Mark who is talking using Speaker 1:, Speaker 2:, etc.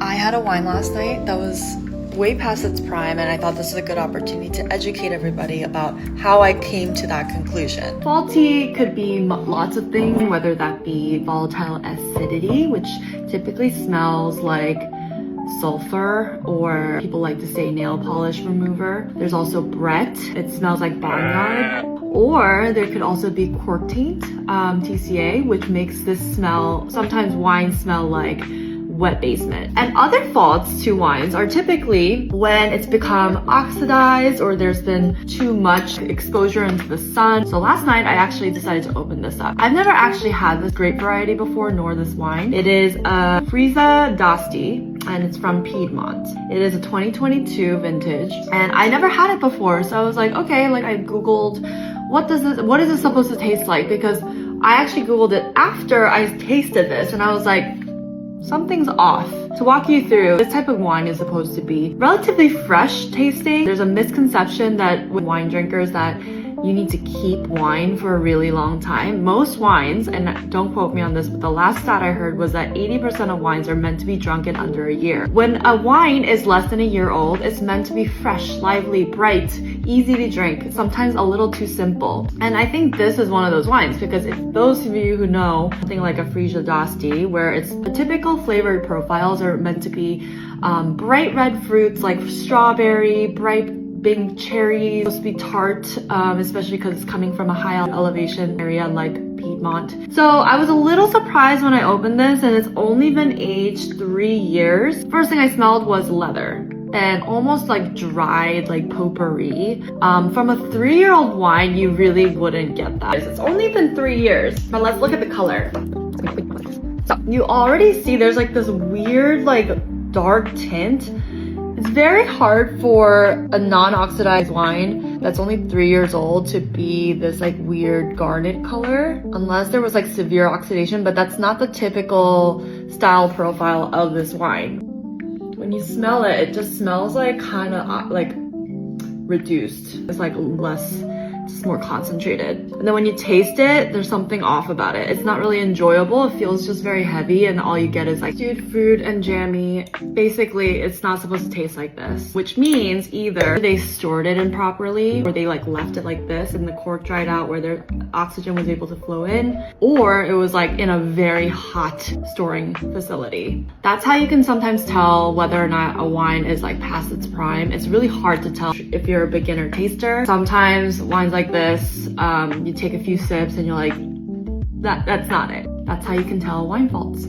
Speaker 1: I had a wine last night that was way past its prime, and I thought this was a good opportunity to educate everybody about how I came to that conclusion.
Speaker 2: Faulty could be lots of things, whether that be volatile acidity, which typically smells like sulfur, or people like to say nail polish remover. There's also Brett, it smells like barnyard. Or there could also be cork taint, TCA, which makes this smell, sometimes wine smell like wet basement. And other faults to wines are typically when it's become oxidized or there's been too much exposure into the sun. So last night I actually decided to open this up. I've never actually had this grape variety before, nor this wine. It is a Friesa d'Asti, and it's from Piedmont. It is a 2022 vintage, and I never had it before, so I was like, okay, like I googled what is it supposed to taste like, because I actually googled it after I tasted this and I was like, something's off. To walk you through, this type of wine is supposed to be relatively fresh tasting. There's a misconception that with wine drinkers that you need to keep wine for a really long time. Most wines, and don't quote me on this, but the last stat I heard was that 80% of wines are meant to be drunk in under a year. When a wine is less than a year old, it's meant to be fresh, lively, bright, easy to drink, sometimes a little too simple. And I think this is one of those wines, because if those of you who know something like a Friesa d'Asti, where it's the typical flavored profiles are meant to be bright red fruits like strawberry, bright big cherries, supposed to be tart, especially because it's coming from a high elevation area like Piedmont. So I was a little surprised when I opened this, and it's only been aged 3 years. First thing I smelled was leather and almost like dried, like potpourri. From a 3-year-old wine, you really wouldn't get that. It's only been 3 years, but let's look at the color. So you already see there's like this weird like dark tint. It's very hard for a non-oxidized wine that's only 3 years old to be this like weird garnet color, unless there was like severe oxidation, but that's not the typical style profile of this wine. When you smell it, it just smells like kind of like reduced. It's like less, just more concentrated. And then when you taste it, there's something off about it. It's not really enjoyable. It feels just very heavy, and all you get is like stewed fruit and jammy. Basically, it's not supposed to taste like this, which means either they stored it improperly, or they like left it like this and the cork dried out where their oxygen was able to flow in, or it was like in a very hot storing facility. That's how you can sometimes tell whether or not a wine is like past its prime. It's really hard to tell if you're a beginner taster. Sometimes wines like this, you take a few sips and you're like, that's not it. That's how you can tell wine faults.